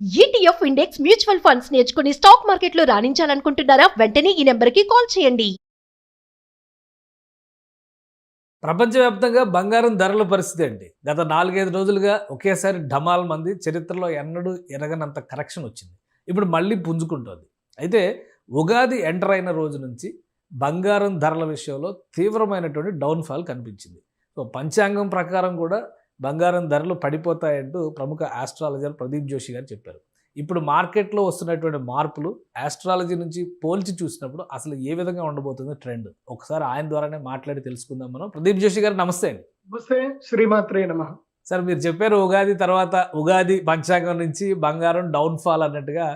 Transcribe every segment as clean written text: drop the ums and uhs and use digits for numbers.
ETF index mutual funds నేర్చుకుని stock మార్కెట్లో రాణించాలనుకుంటున్నారా? వెంటనే ఈ నెంబర్కి కాల్ చేయండి. ప్రపంచవ్యాప్తంగా బంగారం ధరల పరిస్థితి అండి. గత 4, 5 రోజులుగా ఒకేసారి ఢమాల్ మంది చరిత్రలో ఎన్నడూ ఎరగనంత కరెక్షన్ వచ్చింది. ఇప్పుడు మళ్ళీ పుంజుకుంటోంది. అయితే ఉగాది ఎంటర్ అయిన రోజు నుంచి బంగారం ధరల విషయంలో తీవ్రమైనటువంటి డౌన్‌ఫాల్ కనిపించింది. సో, పంచాంగం ప్రకారం కూడా బంగారం ధరలు పడిపోతాయంటూ ప్రముఖ ఆస్ట్రాలజర్ ప్రదీప్ జోషి గారు చెప్పారు. ఇప్పుడు మార్కెట్‌లో వస్తున్నటువంటి మార్పులు ఆస్ట్రాలజీ నుంచి పోల్చి చూసినప్పుడు అసలు ఏ విధంగా ఉండబోతుంది ట్రెండ్? ఒకసారి ఆయన ద్వారానే మాట్లాడి తెలుసుకుందాం మనం. ప్రదీప్ జోషి గారు నమస్తే అండి. నమస్తే, శ్రీమాత్రే నమః. సార్, మీరు చెప్పారు ఉగాది తర్వాత ఉగాది పంచాంగం నుంచి బంగారం డౌన్‌ఫాల్ అన్నట్టుగా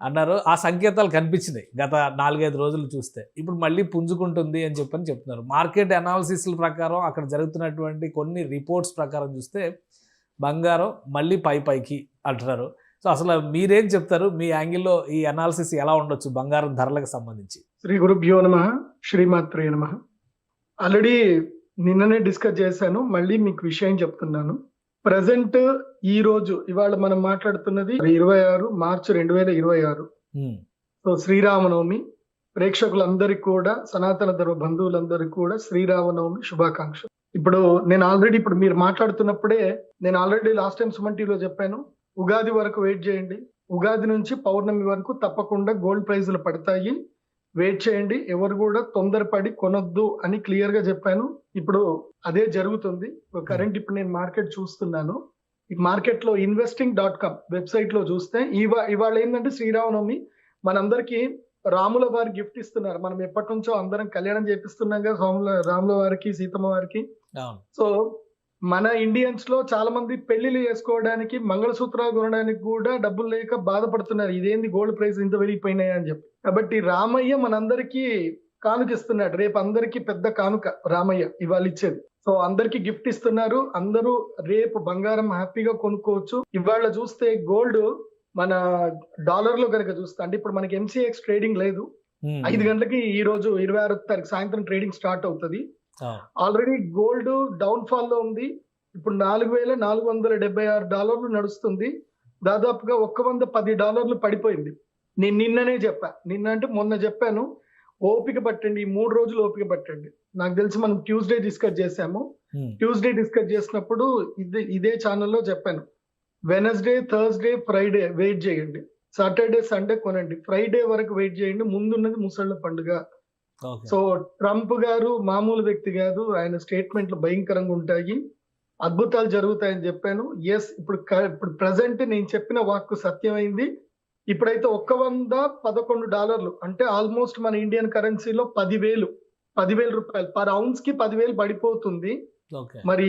అన్నారు. ఆ సంకేతాలు కనిపించినాయి గత 4, 5 రోజులు చూస్తే. ఇప్పుడు మళ్ళీ పుంజుకుంటుంది అని చెప్తున్నారు. మార్కెట్ అనాలిసిస్‌ల ప్రకారం అక్కడ జరుగుతున్నటువంటి కొన్ని రిపోర్ట్స్ ప్రకారం చూస్తే బంగారం మళ్ళీ పైకి అంటున్నారు. సో, అసలు మీరేం చెప్తారు? మీ యాంగిల్‌లో ఈ అనాలిసిస్ ఎలా ఉండొచ్చు బంగారం ధరలకు సంబంధించి? శ్రీ గురుభ్యో నమః, శ్రీమాత్రే నమః. ఆల్రెడీ నిన్ననే డిస్కస్ చేశాను. మళ్ళీ మీకు విషయం చెప్తున్నాను. ప్రజెంట్ ఇవాళ మనం మాట్లాడుతున్నది 26 మార్చి 2026. సో, శ్రీరామనవమి. ప్రేక్షకులందరికీ కూడా, సనాతన ధర్మ బంధువులందరికీ కూడా శ్రీరామనవమి శుభాకాంక్షలు. ఇప్పుడు మీరు మాట్లాడుతున్నప్పుడే నేను ఆల్రెడీ లాస్ట్ టైం సుమన్ టీవీలో చెప్పాను. ఉగాది వరకు వెయిట్ చేయండి. ఉగాది నుంచి పౌర్ణమి వరకు తప్పకుండా గోల్డ్ ప్రైజులు పడతాయి. వెయిట్ చేయండి. ఎవరు కూడా తొందరపడి కొనొద్దు అని క్లియర్ గా చెప్పాను. ఇప్పుడు అదే జరుగుతుంది. కరెంట్ ఇప్పుడు నేను మార్కెట్ చూస్తున్నాను. ఈ మార్కెట్ లో investing.com వెబ్సైట్ లో చూస్తే ఇవాళ ఏంటంటే శ్రీరామనవమి. మనందరికి రాముల వారి గిఫ్ట్ ఇస్తున్నారు. మనం ఎప్పటి నుంచో అందరం కళ్యాణం చేపిస్తున్నాం కదా రాముల వారికి, సీతమ్మ వారికి. సో, మన ఇండియన్స్ లో చాలా మంది పెళ్లిళ్ళు చేసుకోవడానికి, మంగళసూత్రాలు కొనడానికి కూడా డబ్బులు లేక బాధపడుతున్నారు. ఇదేంది గోల్డ్ ప్రైస్ ఇంత పెరిగిపోయినాయి అని చెప్పి. కాబట్టి రామయ్య మనందరికీ కానుక ఇస్తున్నాడు. రేపు అందరికీ పెద్ద కానుక రామయ్య ఇవాళ ఇచ్చేది. సో, అందరికి గిఫ్ట్ ఇస్తున్నారు. అందరూ రేపు బంగారం హ్యాపీగా కొనుక్కోవచ్చు. ఇవాళ చూస్తే గోల్డ్ మన డాలర్ లో కనుక చూస్తే, అంటే ఇప్పుడు మనకి MCX ట్రేడింగ్ లేదు. 5 గంటలకి ఈ రోజు 26వ తారీఖు సాయంత్రం ట్రేడింగ్ స్టార్ట్ అవుతుంది. ఆల్రెడీ గోల్డ్ డౌన్ ఫాల్ లో ఉంది. ఇప్పుడు $4,476 నడుస్తుంది. దాదాపుగా $110 పడిపోయింది. నేను మొన్న చెప్పాను. ఓపిక పట్టండి, ఈ 3 రోజులు ఓపిక పట్టండి. నాకు తెలిసి మనం ట్యూస్డే డిస్కస్ చేసాము. ట్యూస్డే డిస్కస్ చేసినప్పుడు ఇదే ఛానల్లో చెప్పాను. వెనస్డే, థర్స్డే, ఫ్రైడే వెయిట్ చేయండి. సాటర్డే, సండే కొనండి. ఫ్రైడే వరకు వెయిట్ చేయండి. ముందున్నది ముసళ్ళ పండుగ. సో, ట్రంప్ గారు మామూలు వ్యక్తి కాదు. ఆయన స్టేట్మెంట్లు భయంకరంగా ఉంటాయి. అద్భుతాలు జరుగుతాయని చెప్పాను. ఇప్పుడు ప్రజెంట్ నేను చెప్పిన వాక్కు సత్యమైంది. ఇప్పుడైతే $111 అంటే ఆల్మోస్ట్ మన ఇండియన్ కరెన్సీలో 10,000 రూపాయలు పర్ ఔన్స్ కి 10,000 పడిపోతుంది. మరి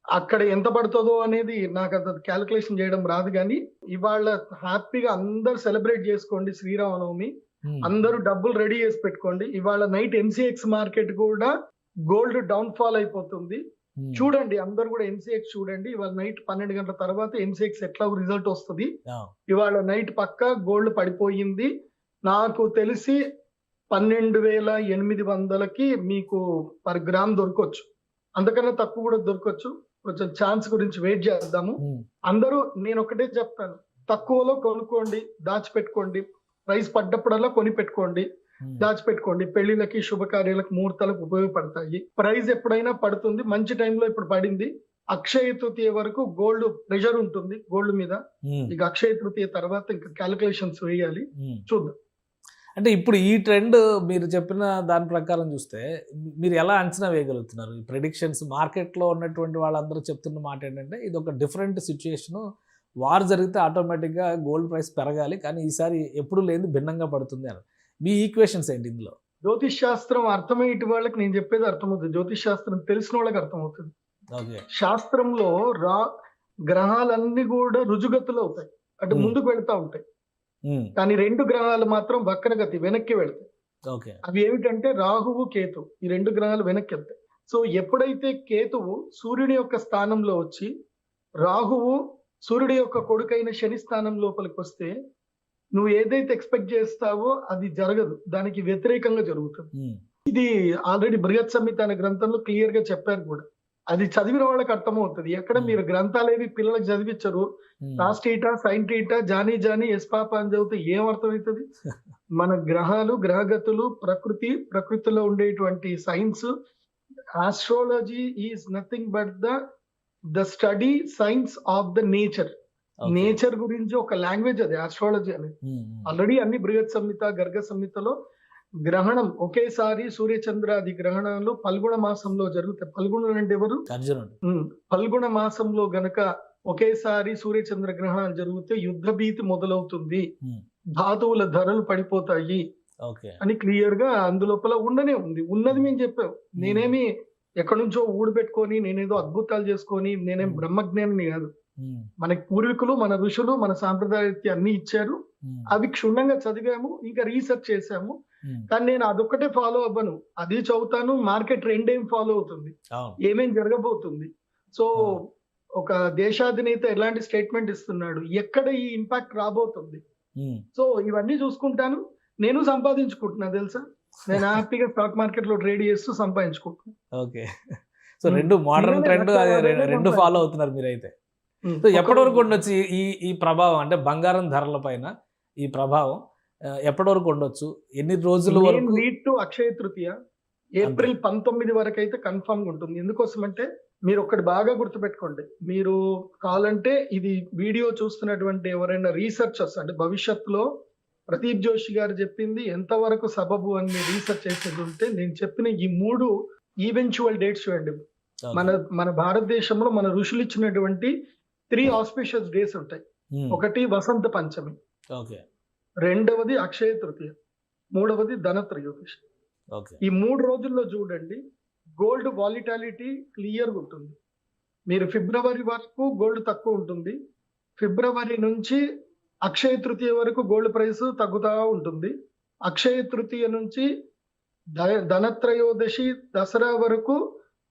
అక్కడ ఎంత పడుతుందో అనేది నాకు అంత క్యాలిక్యులేషన్ చేయడం రాదు. కానీ ఇవాళ హ్యాపీగా అందరు సెలబ్రేట్ చేసుకోండి శ్రీరామనవమి. అందరూ డబ్బులు రెడీ చేసి పెట్టుకోండి. ఇవాళ నైట్ MCX మార్కెట్ కూడా గోల్డ్ డౌన్ ఫాల్ అయిపోతుంది. చూడండి, అందరూ కూడా MCX చూడండి. ఇవాళ నైట్ 12 గంటల తర్వాత MCX ఎట్లా రిజల్ట్ వస్తుంది. ఇవాళ నైట్ పక్కా గోల్డ్ పడిపోయింది. నాకు తెలిసి 12,800కి మీకు పర్ గ్రామ్ దొరకవచ్చు. అంతకన్నా తక్కువ కూడా దొరకవచ్చు. కొంచెం ఛాన్స్ గురించి వెయిట్ చేద్దాము. అందరూ నేను ఒకటే చెప్తాను, తక్కువలో కొనుక్కోండి, దాచిపెట్టుకోండి. ప్రైస్ పడ్డప్పుడల్లా కొని పెట్టుకోండి, దాచిపెట్టుకోండి. పెళ్లిళ్ళకి, శుభకార్యాలకు, ముహూర్తాలకు ఉపయోగపడతాయి. ప్రైస్ ఎప్పుడైనా పడుతుంది. మంచి టైంలో ఇప్పుడు పడింది. అక్షయ తృతీయ వరకు గోల్డ్ ప్రెషర్ ఉంటుంది గోల్డ్ మీద. ఇక అక్షయ తృతీయ తర్వాత ఇంకా క్యాలిక్యులేషన్స్ వేయాలి. చూద్దాం. అంటే ఇప్పుడు ఈ ట్రెండ్ మీరు చెప్పిన దాని ప్రకారం చూస్తే మీరు ఎలా అంచనా వేయగలుగుతున్నారు? ఈ ప్రెడిక్షన్స్ మార్కెట్లో ఉన్నటువంటి వాళ్ళందరూ చెప్తున్న మాట ఏంటంటే, ఇది ఒక డిఫరెంట్ సిచ్యుయేషను. వార్ జరిగితే ఆటోమేటిక్గా గోల్డ్ ప్రైస్ పెరగాలి, కానీ ఈసారి ఎప్పుడు లేని భిన్నంగా పడుతుంది అని. మీ ఈక్వేషన్స్ ఏంటి ఇందులో? జ్యోతిష్ శాస్త్రం అర్థమయ్యే వాళ్ళకి నేను చెప్పేది అర్థమవుతుంది. జ్యోతిష్ శాస్త్రం తెలిసిన వాళ్ళకి అర్థమవుతుంది. శాస్త్రంలో గ్రహాలన్నీ కూడా రుజుగతులు అవుతాయి, అంటే ముందుకు వెళ్తా ఉంటాయి. కానీ 2 గ్రహాలు మాత్రం వక్రగతి, వెనక్కి వెళ్తాయి. అవి ఏమిటంటే రాహువు, కేతు. ఈ 2 గ్రహాలు వెనక్కి వెళ్తాయి. సో, ఎప్పుడైతే కేతువు సూర్యుని యొక్క స్థానంలో వచ్చి, రాహువు సూర్యుడి యొక్క కొడుకైన శని స్థానం లోపలికి వస్తే, నువ్వు ఏదైతే ఎక్స్పెక్ట్ చేస్తావో అది జరగదు, దానికి వ్యతిరేకంగా జరుగుతుంది. ఇది ఆల్రెడీ బృహత్ సంహిత అనే గ్రంథంలో క్లియర్ గా చెప్పారు కూడా. అది చదివిన వాళ్ళకి అర్థమవుతుంది. ఎక్కడ మీరు గ్రంథాలేవి పిల్లలకు చదివించరు. Cos theta, sine theta, Johnny Johnny, yes papa అని చదివితే ఏం అర్థమవుతుంది? మన గ్రహాలు, గ్రహగతులు, ప్రకృతిలో ఉండేటువంటి science, astrology is nothing but the study science of the nature. Nature గురించి ఒక లాంగ్వేజ్ అది ఆస్ట్రాలజీ అనేది. ఆల్రెడీ అన్ని బృహత్ సంహిత, గర్గ సంహితలో గ్రహణం ఒకేసారి సూర్యచంద్రాది గ్రహణాలు ఫల్గుణ మాసంలో జరుగుతాయి. ఫల్గుణుడు అంటే ఎవరు? ఫల్గుణ మాసంలో గనక ఒకేసారి సూర్యచంద్ర గ్రహణాలు జరిగితే యుద్ధ భీతి మొదలవుతుంది, ధాతువుల ధరలు పడిపోతాయి అని క్లియర్ గా అందులోపల ఉండనే ఉంది. ఉన్నది మేము చెప్పాం. నేనేమి ఎక్కడి నుంచో ఊడిపెట్టుకొని నేనేదో అద్భుతాలు చేసుకొని నేనేం బ్రహ్మజ్ఞాని కాదు. మనకి పూర్వీకులు, మన ఋషులు, మన సాంప్రదాయ అన్ని ఇచ్చారు. అవి క్షుణ్ణంగా చదివాము, ఇంకా రీసెర్చ్ చేసాము. కానీ నేను అదొక్కటే ఫాలో అవ్వను, అది చదువుతాను. మార్కెట్ ట్రెండ్ ఏం ఫాలో అవుతుంది, ఏమేం జరగబోతుంది. సో ఒక దేశాధినేత ఎలాంటి స్టేట్మెంట్ ఇస్తున్నాడు, ఎక్కడ ఈ ఇంపాక్ట్ రాబోతుంది. సో ఇవన్నీ చూసుకుంటాను. నేను సంపాదించుకుంటున్నా తెలుసా. నేను హ్యాపీగా స్టాక్ మార్కెట్ లో ట్రేడ్ చేస్తూ సంపాదించుకుంటున్నాను. ఓకే. సో రెండు మోడర్న్ ట్రెండ్ రెండు ఫాలో అవుతున్నారు మీరైతే. సో ఎప్పటి వరకు ఉండొచ్చు ఈ ప్రభావం, అంటే బంగారం ధరల పైన ఈ ప్రభావం ఎప్పటి వరకు ఉండొచ్చు? ఎన్ని రోజుల వరకు? Lead to Akshaya Tritiya April 19 వరకు అయితే కన్ఫర్మ్ ఉంటుంది. ఎందుకోసం అంటే మీరు ఒకటి బాగా గుర్తుపెట్టుకోండి. మీరు కావాలంటే ఇది వీడియో చూస్తున్నటువంటి ఎవరైనా రీసెర్చర్స్, అంటే భవిష్యత్తులో ప్రదీప్ జోషి గారు చెప్పింది ఎంతవరకు సబబు అని మీరు రీసెర్చ్ చేసేది ఉంటే, నేను చెప్పిన ఈ 3 ఈవెన్చువల్ డేట్స్ చూడండి. మన భారతదేశంలో మన ఋషులు ఇచ్చినటువంటి 3 ఆస్పిషియస్ డేస్ ఉంటాయి. ఒకటి వసంత పంచమి, రెండవది అక్షయ తృతీయ, మూడవది ధనత్రయోదశి. ఈ 3 రోజుల్లో చూడండి గోల్డ్ వాలిటాలిటీ క్లియర్గా ఉంటుంది. మీరు ఫిబ్రవరి వరకు గోల్డ్ తక్కువ ఉంటుంది. ఫిబ్రవరి నుంచి అక్షయ తృతీయ వరకు గోల్డ్ ప్రైస్ తగ్గుతా ఉంటుంది. అక్షయ తృతీయ నుంచి ధనత్రయోదశి, దసరా వరకు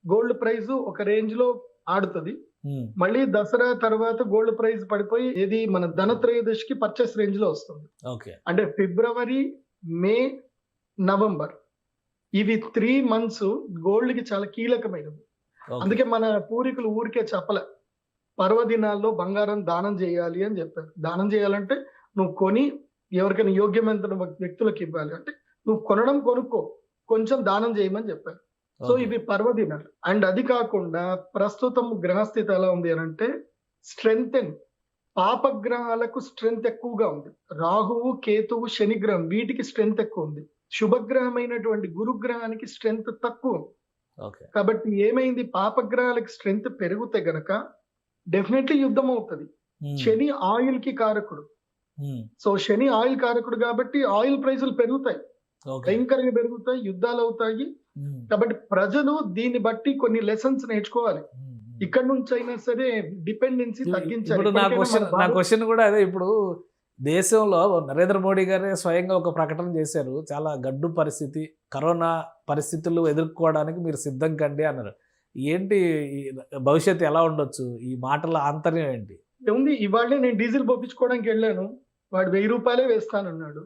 గోల్డ్ ప్రైస్ ఒక రేంజ్ లో ఆడుతుంది. మళ్ళీ దసరా తర్వాత గోల్డ్ ప్రైస్ పడిపోయి ఏది మన ధనత్రయోదశికి పర్చేస్ రేంజ్ లో వస్తుంది. అంటే ఫిబ్రవరి, మే, నవంబర్ ఇవి 3 months గోల్డ్ కి చాలా కీలకమైనవి. అందుకే మన పూర్వీకులు ఊరికే చెప్పలే, పర్వదినాల్లో బంగారం దానం చేయాలి అని చెప్పారు. దానం చేయాలంటే నువ్వు కొని ఎవరికైనా యోగ్యమైన వ్యక్తులకు ఇవ్వాలి. అంటే నువ్వు కొనుక్కో, కొంచెం దానం చేయమని చెప్పారు. సో ఇవి పర్వదినాలు. అండ్ అది కాకుండా ప్రస్తుతం గ్రహస్థితి ఎలా ఉంది అని అంటే స్ట్రెంగ్తెన్, పాపగ్రహాలకు స్ట్రెంగ్త్ ఎక్కువగా ఉంది. రాహువు, కేతువు, శనిగ్రహం వీటికి స్ట్రెంగ్త్ ఎక్కువ ఉంది. శుభగ్రహమైనటువంటి గురుగ్రహానికి స్ట్రెంగ్త్ తక్కువ. కాబట్టి ఏమైంది, పాపగ్రహాలకు స్ట్రెంగ్త్ పెరిగితే గనక డెఫినెట్లీ యుద్ధం అవుతుంది. శని ఆయిల్ కి కారకుడు. సో శని ఆయిల్ కారకుడు కాబట్టి ఆయిల్ ప్రైసులు పెరుగుతాయి, భయంకరంగా పెరుగుతాయి, యుద్ధాలు అవుతాయి. కాబట్టి ప్రజలు దీన్ని బట్టి కొన్ని లెసన్స్ నేర్చుకోవాలి. ఇక్కడ నుంచి అయినా సరే డిపెండెన్సీ తగ్గించాలి. ఇప్పుడు నా క్వశ్చన్ కూడా అదే. ఇప్పుడు దేశంలో నరేంద్ర మోడీ గారే స్వయంగా ఒక ప్రకటన చేశారు, చాలా గడ్డు పరిస్థితి, కరోనా పరిస్థితులు ఎదుర్కోవడానికి మీరు సిద్ధం కండి అన్నారు. ఏంటి భవిష్యత్తు ఎలా ఉండొచ్చు? ఈ మాటల ఆంతర్యం ఏంటి? ఉంది, ఇవాళే నేను డీజిల్ పోపించుకోవడానికి వెళ్ళాను, వాడు 1000 రూపాయలే వేస్తానన్నాడు.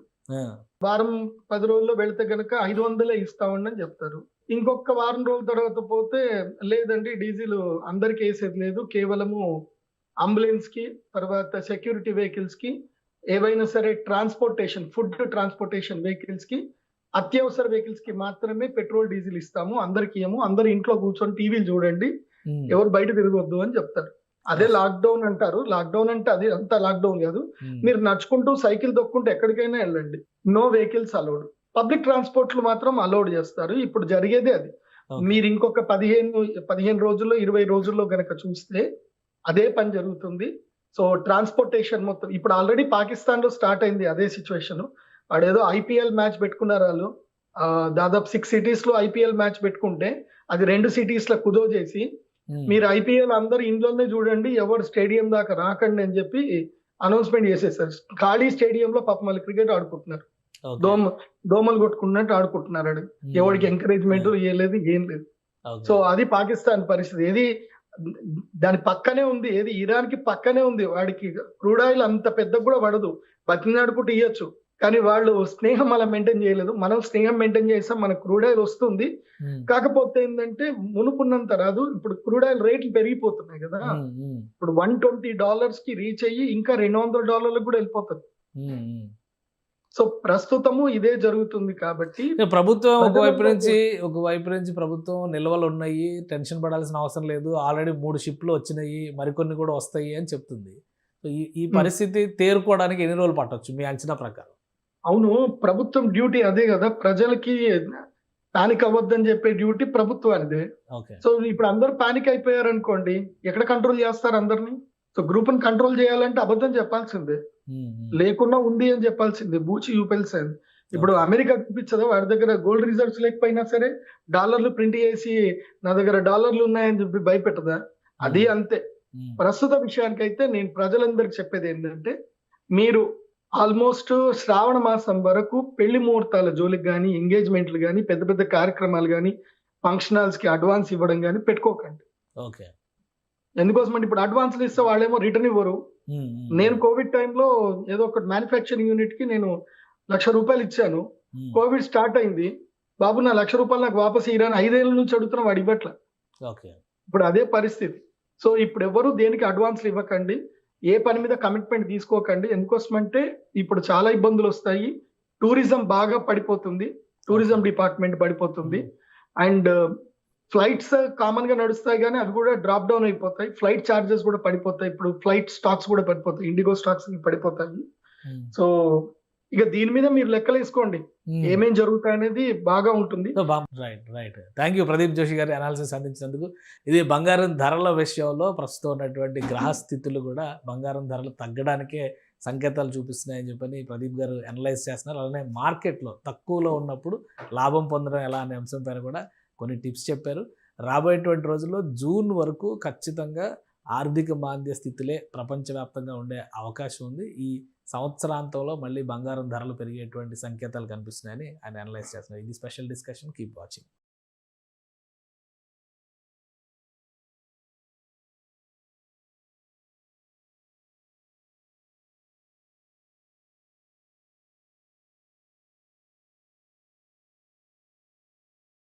వారం 10 రోజుల్లో వెళితే గనక 500 ఇస్తామండి అని చెప్తారు. ఇంకొక వారం రోజుల తర్వాత పోతే లేదండి డీజిల్ అందరికి వేసేది లేదు, కేవలము అంబులెన్స్ కి, తర్వాత సెక్యూరిటీ వెహికల్స్ కి, ఏవైనా సరే ట్రాన్స్పోర్టేషన్, ఫుడ్ ట్రాన్స్పోర్టేషన్ వెహికల్స్ కి, అత్యవసర వెహికల్స్ కి మాత్రమే పెట్రోల్ డీజిల్ ఇస్తాము, అందరికి ఏమో అందరు ఇంట్లో కూర్చొని టీవీలు చూడండి, ఎవరు బయట తిరగొద్దు అని చెప్తారు. అదే లాక్డౌన్ అంటారు. లాక్డౌన్ అంటే అది అంతా లాక్డౌన్ కాదు. మీరు నడుచుకుంటూ సైకిల్ దొక్కుంటూ ఎక్కడికైనా వెళ్ళండి, నో వెహికల్స్ అలౌడ్. పబ్లిక్ ట్రాన్స్పోర్ట్లు మాత్రం అలౌడ్ చేస్తారు. ఇప్పుడు జరిగేదే అది. మీరు ఇంకొక 15 రోజుల్లో 20 రోజుల్లో గనక చూస్తే అదే పని జరుగుతుంది. సో ట్రాన్స్పోర్టేషన్ మొత్తం ఇప్పుడు ఆల్రెడీ పాకిస్తాన్ లో స్టార్ట్ అయింది అదే సిచ్యువేషన్. వాడేదో ఐపీఎల్ మ్యాచ్ పెట్టుకున్నారు వాళ్ళు, దాదాపు 6 cities లో ఐపీఎల్ మ్యాచ్ పెట్టుకుంటే అది 2 cities లో కుదో చేసి మీరు ఐపీఎల్ అందరు ఇంట్లోనే చూడండి, ఎవరు స్టేడియం దాకా రాకండి అని చెప్పి అనౌన్స్మెంట్ చేసేసారు. ఖాళీ స్టేడియంలో పాపం మళ్ళీ క్రికెట్ ఆడుకుంటున్నారు, దోమలు కొట్టుకున్నట్టు ఆడుకుంటున్నారు. ఎవరికి ఎంకరేజ్మెంట్ లేదు, ఏం లేదు. సో అది పాకిస్తాన్ పరిస్థితి. ఏది దాని పక్కనే ఉంది, ఏది ఇరాన్ కి పక్కనే ఉంది. వాడికి క్రూడ్ ఆయిల్ అంత పెద్ద కూడా పడదు, బతినాడుకుంటూ ఇయ్యొచ్చు. కానీ వాళ్ళు స్నేహం అలా మెయింటైన్ చేయలేదు. మనం స్నేహం మెయింటైన్ చేసాం. మనకు క్రూడ్ ఆయిల్ వస్తుంది. కాకపోతే ఏంటంటే మునుపున్నంత రాదు. ఇప్పుడు క్రూడ్ ఆయిల్ రేట్లు పెరిగిపోతున్నాయి కదా! ఇప్పుడు $120కి రీచ్ అయ్యి ఇంకా $200 కూడా వెళ్ళిపోతుంది. సో ప్రస్తుతము ఇదే జరుగుతుంది కాబట్టి ప్రభుత్వం ప్రజలందరూ ఒకవైపు నుంచి ప్రభుత్వం నిల్వలు ఉన్నాయి, టెన్షన్ పడాల్సిన అవసరం లేదు, ఆల్రెడీ 3 షిప్లు వచ్చినాయి, మరికొన్ని కూడా వస్తాయి అని చెప్తుంది. సో ఈ పరిస్థితి తేరుకోవడానికి ఎన్ని రోజులు పట్టొచ్చు మీ అంచనా ప్రకారం? అవును. ప్రభుత్వం డ్యూటీ అదే కదా! ప్రజలకి పానిక్ అవ్వద్దని చెప్పే డ్యూటీ ప్రభుత్వానిదే. ఓకే. సో ఇప్పుడు అందరూ పానిక్ అయిపోయారనుకోండి, ఎక్కడ కంట్రోల్ చేస్తారు అందరిని? సో గ్రూప్‌ని కంట్రోల్ చేయాలంటే అబద్ధం చెప్పాల్సిందే. లేకున్నా ఉంది అని చెప్పాల్సిందే. బూచి చూపెల్సింది. ఇప్పుడు అమెరికా చూపించదా వాడి దగ్గర గోల్డ్ రిజర్వ్స్ లేకపోయినా సరే డాలర్లు ప్రింట్ చేసి నా దగ్గర డాలర్లు ఉన్నాయని చెప్పి భయపెట్టదా? అది అంతే. ప్రస్తుత విషయానికైతే నేను ప్రజలందరికి చెప్పేది ఏంటంటే, మీరు ఆల్మోస్ట్ శ్రావణ మాసం వరకు పెళ్లి ముహూర్తాల జోలికి గాని, ఎంగేజ్‌మెంట్లు గాని, పెద్ద పెద్ద కార్యక్రమాలు గాని, ఫంక్షన్ హాల్స్‌కి అడ్వాన్స్ ఇవ్వడం గాని పెట్టుకోకండి. ఓకే. ఎందుకోసమంటే ఇప్పుడు అడ్వాన్స్‌లు ఇస్తే వాళ్ళేమో రిటర్న్ ఇవ్వరు. నేను కోవిడ్ టైంలో ఏదో ఒకటి మ్యానుఫ్యాక్చరింగ్ యూనిట్‌కి నేను ₹1,00,000 ఇచ్చాను. కోవిడ్ స్టార్ట్ అయింది. బాబు నా ₹1,00,000 నాకు వాపస్ ఇయ్యరా అని 5 ఏళ్ల నుంచి అడుగుతున్నా వాడు ఇవ్వట్ల. ఓకే. ఇప్పుడు అదే పరిస్థితి. సో ఇప్పుడు ఎవరు దేనికి అడ్వాన్స్‌లు ఇవ్వకండి. ఏ పని మీద కమిట్మెంట్ తీసుకోకండి. ఎందుకోసమంటే ఇప్పుడు చాలా ఇబ్బందులు వస్తాయి. టూరిజం బాగా పడిపోతుంది. టూరిజం డిపార్ట్మెంట్ పడిపోతుంది. అండ్ ఫ్లైట్స్ కామన్ గా నడుస్తాయి కానీ అవి కూడా డ్రాప్ డౌన్ అయిపోతాయి. ఫ్లైట్ చార్జెస్ కూడా పడిపోతాయి. ఇప్పుడు ఫ్లైట్ స్టాక్స్ కూడా పడిపోతాయి. ఇండిగో స్టాక్స్ పడిపోతాయి. సో ఇక దీని మీద మీరు లెక్కలేసుకోండి. ఏమేం జరుగుతాయనేది బాగా ఉంటుంది. Right. Thank you Pradeep Joshi గారి అనాలిసిస్ అందించినందుకు. ఇది బంగారం ధరల విషయంలో ప్రస్తుతం ఉన్నటువంటి గ్రహ స్థితులు కూడా బంగారం ధరలు తగ్గడానికే సంకేతాలు చూపిస్తున్నాయని చెప్పని ప్రదీప్ గారు అనలైజ్ చేస్తున్నారు. అలానే మార్కెట్లో తక్కువలో ఉన్నప్పుడు లాభం పొందడం ఎలా అనే అంశం పైన కూడా కొన్ని టిప్స్ చెప్పారు. రాబోయేటువంటి రోజుల్లో జూన్ వరకు ఖచ్చితంగా ఆర్థిక మాంద్య స్థితిలే ప్రపంచవ్యాప్తంగా ఉండే అవకాశం ఉంది. ఈ సంవత్సరాంతంలో మళ్ళీ బంగారం ధరలు పెరిగేటువంటి సంకేతాలు కనిపిస్తున్నాయని ఆయన అనలైజ్ చేస్తున్నారు. ఇది స్పెషల్ డిస్కషన్. Keep watching.